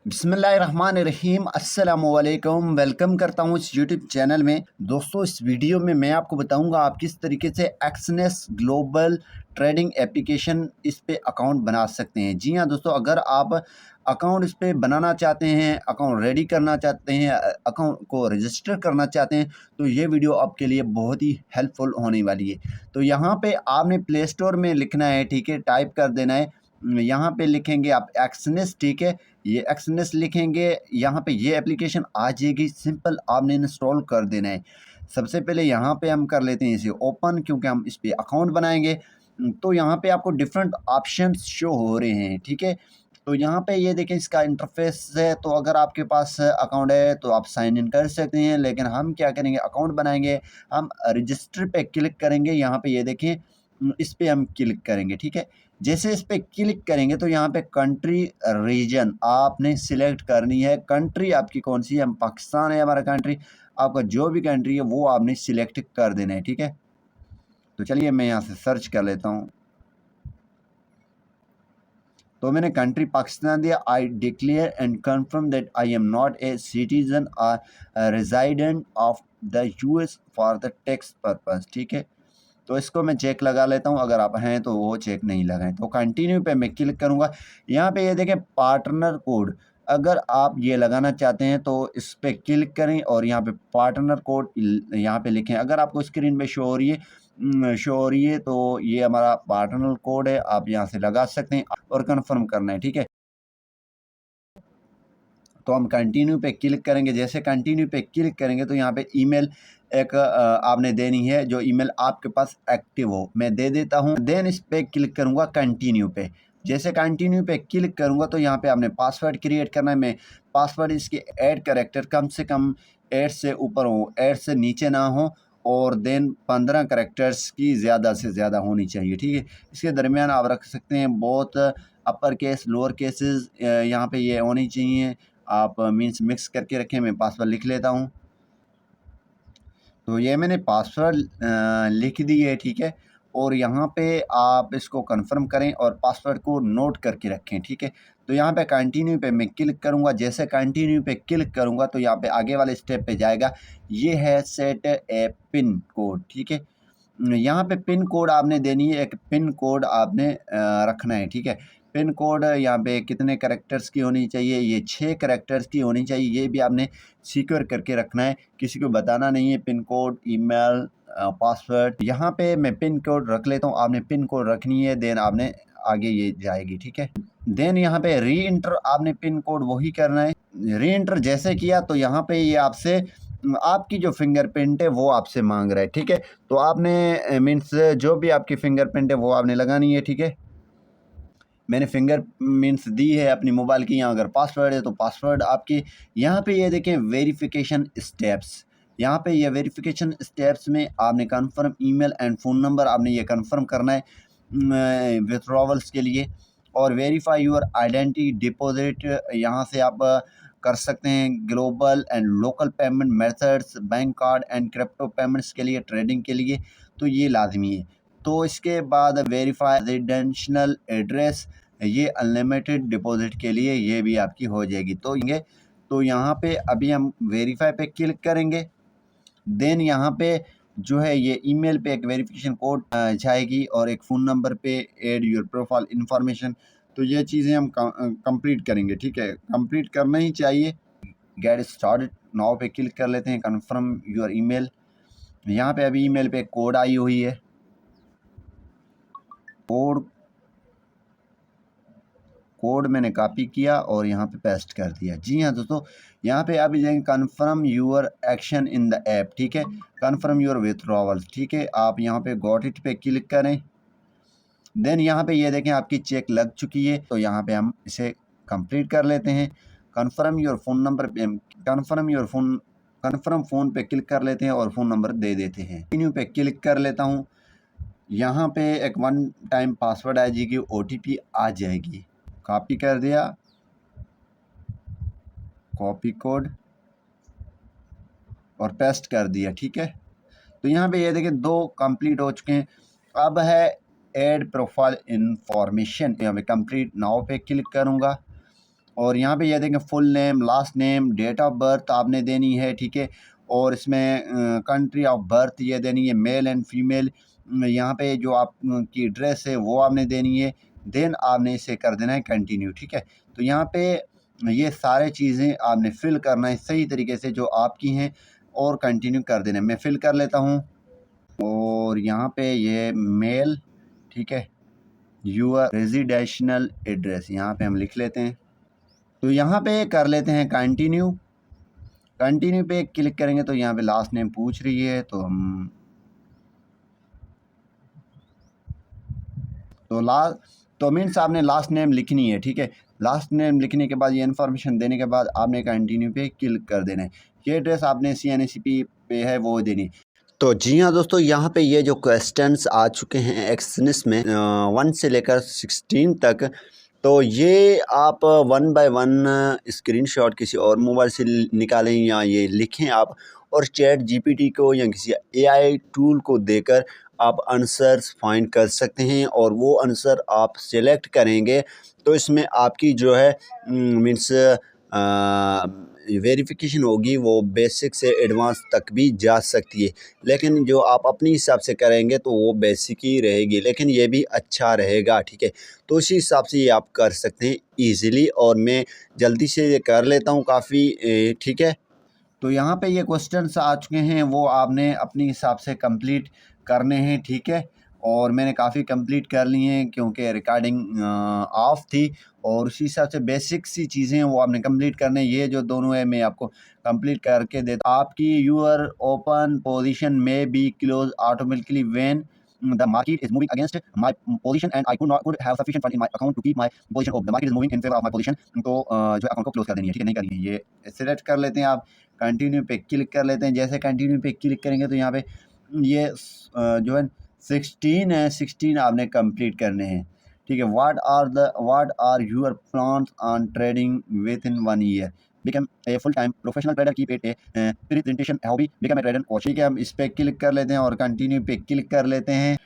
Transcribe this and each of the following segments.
बिस्मिल्लाहिर्रहमानिर्रहीम अस्सलामुअलैकुम। वेलकम करता हूँ इस यूट्यूब चैनल में। दोस्तों, इस वीडियो में मैं आपको बताऊंगा आप किस तरीके से एक्सनेस ग्लोबल ट्रेडिंग एप्लीकेशन इस पे अकाउंट बना सकते हैं। जी हाँ दोस्तों, अगर आप अकाउंट इस पे बनाना चाहते हैं, अकाउंट रेडी करना चाहते हैं, अकाउंट को रजिस्टर करना चाहते हैं, तो ये वीडियो आपके लिए बहुत ही हेल्पफुल होने वाली है। तो यहाँ पे आपने प्ले स्टोर में लिखना है, ठीक है, टाइप कर देना है। यहाँ पे लिखेंगे आप एक्सनेस, ठीक है, ये एक्सनेस लिखेंगे, यहाँ पे ये एप्लीकेशन आ जाएगी। सिंपल आपने इंस्टॉल कर देना है। सबसे पहले यहाँ पे हम कर लेते हैं इसे ओपन, क्योंकि हम इस पे अकाउंट बनाएंगे। तो यहाँ पे आपको डिफरेंट ऑप्शंस शो हो रहे हैं, ठीक है। तो यहाँ पे ये देखें, इसका इंटरफेस है। तो अगर आपके पास अकाउंट है तो आप साइन इन कर सकते हैं, लेकिन हम क्या करेंगे, अकाउंट बनाएंगे, हम रजिस्टर पे क्लिक करेंगे। यहाँ पे ये देखें, इस पे हम क्लिक करेंगे, ठीक है। जैसे इस पे क्लिक करेंगे तो यहाँ पे कंट्री रीजन आपने सिलेक्ट करनी है। कंट्री आपकी कौन सी है, हम पाकिस्तान है हमारा कंट्री। आपका जो भी कंट्री है वो आपने सिलेक्ट कर देना है, ठीक है। तो चलिए मैं यहाँ से सर्च कर लेता हूँ। तो मैंने कंट्री पाकिस्तान दिया। I declare and confirm that I am not a citizen और resident of the US for the tax purpose, ठीक है। तो इसको मैं चेक लगा लेता हूँ, अगर आप हैं तो वो चेक नहीं लगाएं। तो कंटिन्यू पे मैं क्लिक करूँगा। यहाँ पे ये देखें पार्टनर कोड, अगर आप ये लगाना चाहते हैं तो इस पे क्लिक करें और यहाँ पे पार्टनर कोड यहाँ पे लिखें। अगर आपको स्क्रीन पे शो हो रही है तो ये हमारा पार्टनर कोड है, आप यहाँ से लगा सकते हैं और कन्फर्म करना है, ठीक है। तो हम कंटिन्यू पे क्लिक करेंगे। जैसे कंटिन्यू पे क्लिक करेंगे तो यहाँ पे ईमेल एक आपने देनी है, जो ईमेल आपके पास एक्टिव हो। मैं दे देता हूँ। देन इस पे क्लिक करूँगा कंटिन्यू पे। जैसे कंटिन्यू पे क्लिक करूँगा तो यहाँ पे आपने पासवर्ड क्रिएट करना है। मैं पासवर्ड इसके ऐड कैरेक्टर कम से कम 8 से ऊपर हो, 8 से नीचे ना हो, और देन 15 कैरेक्टर्स की ज़्यादा से ज़्यादा होनी चाहिए, ठीक है। इसके दरमियान आप रख सकते हैं बहुत अपर केस, लोअर केसेस यहाँ पे ये होनी चाहिए। आप मीन्स मिक्स करके रखें। मैं पासवर्ड लिख लेता हूँ। तो ये मैंने पासवर्ड लिख दी है, ठीक है। और यहाँ पे आप इसको कंफर्म करें और पासवर्ड को नोट करके रखें, ठीक है। तो यहाँ पे कंटिन्यू पे मैं क्लिक करूँगा। जैसे कंटिन्यू पे क्लिक करूँगा तो यहाँ पे आगे वाले स्टेप पे जाएगा। ये है सेट ए पिन कोड, ठीक है। यहाँ पे पिन कोड आपने देनी है, एक पिन कोड आपने रखना है, ठीक है। पिन कोड यहाँ पे कितने कैरेक्टर्स की होनी चाहिए, ये 6 कैरेक्टर्स की होनी चाहिए। ये भी आपने सिक्योर करके रखना है, किसी को बताना नहीं है। पिन कोड, ईमेल, पासवर्ड, यहाँ पे मैं पिन कोड रख लेता हूँ। आपने पिन कोड रखनी है, देन आपने आगे ये जाएगी, ठीक है। देन यहाँ पे री इंटर आपने पिन कोड वही करना है। री इंटर जैसे किया तो यहाँ पे ये आपसे आपकी जो फिंगरप्रिंट है वो आपसे मांग रहा है, ठीक है। तो आपने मीन्स जो भी आपकी फिंगरप्रिंट है वो आपने लगानी है, ठीक है। मैंने फिंगर मीन्स दी है अपनी मोबाइल की। यहाँ अगर पासवर्ड है तो पासवर्ड आपकी। यहाँ पे ये देखें वेरिफिकेशन स्टेप्स। यहाँ पे ये वेरिफिकेशन स्टेप्स में आपने confirm email and phone number आपने ये कंफर्म करना है विथड्रॉवल्स के लिए। और वेरीफाई योर आइडेंटिटी डिपॉजिट यहाँ से आप कर सकते हैं। Global and local payment methods, bank card and crypto payments के लिए, ट्रेडिंग के लिए तो ये लाजमी है। तो इसके बाद वेरीफाई रेजिडेंशियल एड्रेस, ये अनलिमिटेड डिपॉजिट के लिए ये भी आपकी हो जाएगी। तो यहाँ पे अभी हम वेरीफाई पे क्लिक करेंगे। देन यहाँ पे जो है ये ईमेल पे एक वेरिफिकेशन कोड जाएगी और एक फ़ोन नंबर पे ऐड योर प्रोफाइल इंफॉर्मेशन। तो ये चीज़ें हम कंप्लीट करेंगे, ठीक है। कंप्लीट करना ही चाहिए। गेट स्टार्टेड नाउ पे क्लिक कर लेते हैं। कंफर्म योर ईमेल, यहाँ पे अभी ईमेल पे कोड आई हुई है। कोड मैंने कॉपी किया और यहाँ पे पेस्ट कर दिया। जी हाँ दोस्तों, यहाँ पे अभी जाएंगे confirm your action in the app, ठीक है। कन्फर्म यूर विथड्रॉवल्स, ठीक है। आप यहाँ पे गॉट इट पे क्लिक करें। देन यहाँ पे ये देखें आपकी चेक लग चुकी है। तो यहाँ पे हम इसे कंप्लीट कर लेते हैं। कन्फर्म योर फ़ोन नंबर पे कन्फर्म फ़ोन पे क्लिक कर लेते हैं और फ़ोन नंबर दे देते हैं। कंटिन्यू पे क्लिक कर लेता हूँ। यहाँ पे एक 1 टाइम पासवर्ड आ जाएगी, OTP आ जाएगी। कॉपी कर दिया, कॉपी कोड और पेस्ट कर दिया, ठीक है। तो यहाँ पे ये देखिए 2 कंप्लीट हो चुके हैं। अब है ऐड प्रोफाइल इंफॉर्मेशन। यहाँ पे कंप्लीट नाउ पे क्लिक करूँगा और यहाँ पे ये देखें full name, last name, date of birth आपने देनी है, ठीक है। और इसमें कंट्री ऑफ बर्थ ये देनी है, मेल एंड फीमेल। यहाँ पे जो आप की ड्रेस है वो आपने देनी है। देन आपने इसे कर देना है कंटिन्यू, ठीक है। तो यहाँ पे ये सारे चीज़ें आपने फिल करना है सही तरीके से जो आपकी हैं और कंटिन्यू कर देना है। मैं फिल कर लेता हूँ और यहाँ पे ये मेल, ठीक है, यूअर रेजिडेंशियल एड्रेस यहाँ पे हम लिख लेते हैं। तो यहाँ पे कर लेते हैं कंटिन्यू। कंटिन्यू पे क्लिक करेंगे तो यहाँ पे लास्ट नेम पूछ रही है, तो हम तो मीन्स आपने लास्ट नेम लिखनी है, ठीक है। लास्ट नेम लिखने के बाद ये इन्फॉर्मेशन देने के बाद आपने कंटिन्यू पे क्लिक कर देना है। ये एड्रेस आपने CNSP पे है वो देनी। तो जी हाँ दोस्तों, यहाँ पे ये जो क्वेश्चंस आ चुके हैं एक्सनिस में 1 से लेकर 16 तक, तो ये आप 1 बाय 1 स्क्रीनशॉट किसी और मोबाइल से निकालें या ये लिखें आप, और चैट GPT को या किसी AI टूल को देकर आप आंसर्स फाइंड कर सकते हैं। और वो आंसर आप सेलेक्ट करेंगे तो इसमें आपकी जो है मीन्स वेरिफिकेशन होगी, वो बेसिक से एडवांस तक भी जा सकती है। लेकिन जो आप अपने हिसाब से करेंगे तो वो बेसिक ही रहेगी, लेकिन ये भी अच्छा रहेगा, ठीक है। तो उसी हिसाब से ये आप कर सकते हैं ईज़िली, और मैं जल्दी से ये कर लेता हूँ काफ़ी, ठीक है। तो यहाँ पे ये क्वेश्चंस आ चुके हैं, वो आपने अपने हिसाब से कंप्लीट करने हैं, ठीक है। और मैंने काफ़ी कंप्लीट कर लिए हैं क्योंकि रिकॉर्डिंग ऑफ थी, और उसी हिसाब से बेसिक सी चीज़ें वो आपने कंप्लीट करने। ये जो दोनों है मैं आपको कंप्लीट करके देता। आपकी यूर ओपन पोजीशन में be close automatically when the market is moving against my position and I could have sufficient fund in my account to keep my position open. The market is moving in favor of my position, तो जो account को close कर देनी है, ठीक है, नहीं करनी है। ये सिलेक्ट कर लेते हैं, आप कंटिन्यू पे क्लिक कर लेते हैं। जैसे कंटिन्यू पे क्लिक करेंगे तो यहाँ पे ये जो है 16 है, 16 आपने कंप्लीट करने हैं, ठीक है। What are your plans on trading within 1 year? Become a full time professional trader, keep it a presentation hobby, become a trader और, ठीक है। हम इस पर क्लिक कर लेते हैं और कंटिन्यू पे क्लिक कर लेते हैं।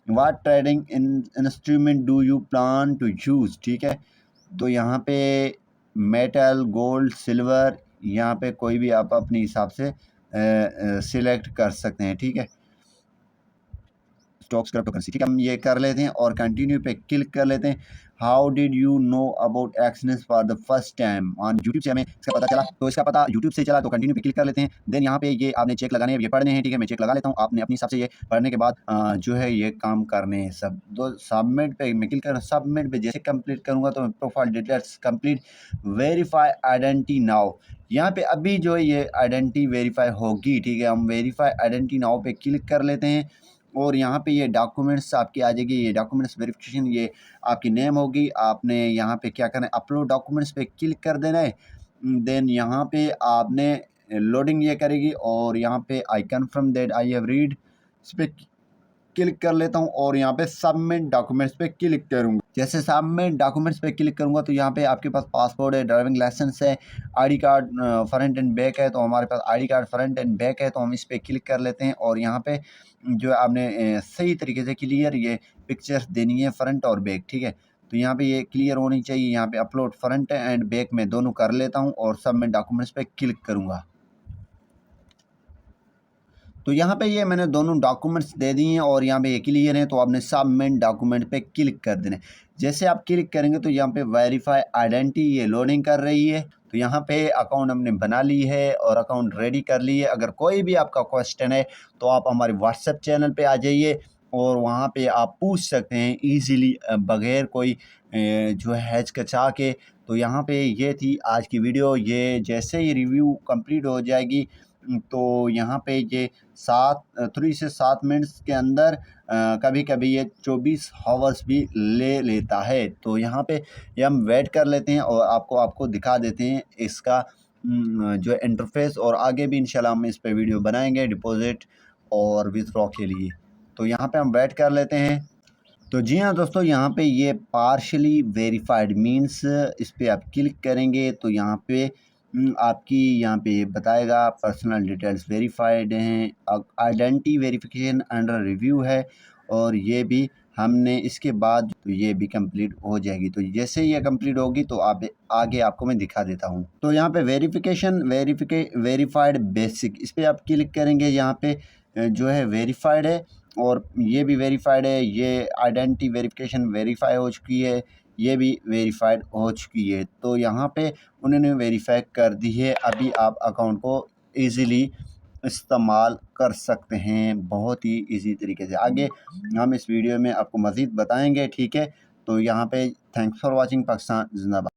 What trading instrument do you plan to use, ठीक है। तो यहाँ पे मेटल, गोल्ड, सिल्वर, यहाँ पे कोई भी आप अपने हिसाब से सिलेक्ट कर सकते हैं, ठीक है। स्टॉक्स, क्रिप्टो करेंसी, ठीक है। हम ये कर लेते हैं और कंटिन्यू पे क्लिक कर लेते हैं। How did you know about Exness for the first time? On YouTube से हमें इसका पता चला, तो इसका पता यूट्यूब से चला, तो कंटिन्यू पे क्लिक कर लेते हैं। देन यहाँ पे ये आपने चेक लगाने हैं, ये पढ़ने हैं, ठीक है। मैं चेक लगा लेता हूँ, आपने अपने हिसाब से ये पढ़ने के बाद जो है ये काम करने हैं सब। तो सबमिट पे मैं क्लिक कर, सबमिट पे जैसे कंप्लीट करूँगा तो profile details complete, verify identity now. यहाँ पे अभी जो है ये आइडेंटिटी वेरीफाई होगी, ठीक है। हम वेरीफाई आइडेंटिटी नाउ पे क्लिक कर लेते हैं और यहाँ पे ये डॉक्यूमेंट्स आपकी आ जाएगी, ये डॉक्यूमेंट्स वेरिफिकेशन, ये आपकी नेम होगी। आपने यहाँ पे क्या करना है, अपलोड डॉक्यूमेंट्स पे क्लिक कर देना है। देन यहाँ पे आपने लोडिंग ये करेगी और यहाँ पे I confirm that I have read, इस पर क्लिक कर लेता हूँ और यहाँ पे सबमिट डॉक्यूमेंट्स पे क्लिक करूँगा। जैसे सबमिट डॉक्यूमेंट्स पे क्लिक करूँगा तो यहाँ पे आपके पास पासपोर्ट है, ड्राइविंग लाइसेंस है, ID card front and back है। तो हमारे पास ID card front and back है, तो हम इस पर क्लिक कर लेते हैं और यहाँ पे जो आपने सही तरीके से क्लियर ये पिक्चर्स देनी है फ्रंट और बैक, ठीक है। तो यहाँ पे ये क्लियर होनी चाहिए। यहाँ पे अपलोड फ्रंट एंड बैक में दोनों कर लेता हूँ और सबमिट डॉक्यूमेंट्स पे क्लिक करूँगा। तो यहाँ पे ये मैंने दोनों डॉक्यूमेंट्स दे दिए हैं और यहाँ पे ये क्लियर है, तो आपने सबमिट डॉक्यूमेंट पे क्लिक कर देना है। जैसे आप क्लिक करेंगे तो यहाँ पे वेरीफाई आइडेंटिटी ये लोडिंग कर रही है। तो यहाँ पे अकाउंट हमने बना ली है और अकाउंट रेडी कर ली है। अगर कोई भी आपका क्वेश्चन है तो आप हमारे व्हाट्सएप चैनल पे आ जाइए और वहाँ पे आप पूछ सकते हैं ईज़िली, बगैर कोई जो है हिचकिचा के। तो यहाँ पे ये थी आज की वीडियो। ये जैसे ही रिव्यू कंप्लीट हो जाएगी तो यहाँ पे ये 3 से 7 मिनट्स के अंदर कभी कभी ये 24 हावर्स भी ले लेता है। तो यहाँ पे ये हम वेट कर लेते हैं और आपको दिखा देते हैं इसका जो इंटरफेस, और आगे भी इंशाल्लाह हम इस पे वीडियो बनाएंगे डिपॉजिट और विथड्रॉ के लिए। तो यहाँ पे हम वेट कर लेते हैं। तो जी हाँ दोस्तों, यहाँ पे ये पार्शली वेरीफाइड मीन्स, इस पर आप क्लिक करेंगे तो यहाँ पे आपकी यहाँ पे बताएगा पर्सनल डिटेल्स वेरीफाइड हैं, आइडेंटिटी वेरिफिकेशन अंडर रिव्यू है और ये भी हमने इसके बाद तो ये भी कंप्लीट हो जाएगी। तो जैसे ये कंप्लीट होगी तो आप आगे आपको मैं दिखा देता हूँ। तो यहाँ पे वेरीफाइड बेसिक, इस पर आप क्लिक करेंगे। यहाँ पे जो है वेरीफाइड है और ये भी वेरीफाइड है। ये आइडेंटिटी वेरिफिकेशन वेरीफाई हो चुकी है, ये भी वेरीफाइड हो चुकी है। तो यहाँ पे उन्होंने वेरीफाई कर दी है। अभी आप अकाउंट को ईज़िली इस्तेमाल कर सकते हैं बहुत ही इजी तरीके से। आगे हम इस वीडियो में आपको मज़ीद बताएंगे, ठीक है। तो यहाँ पे थैंक्स फॉर वाचिंग। पाकिस्तान जिंदाबाद।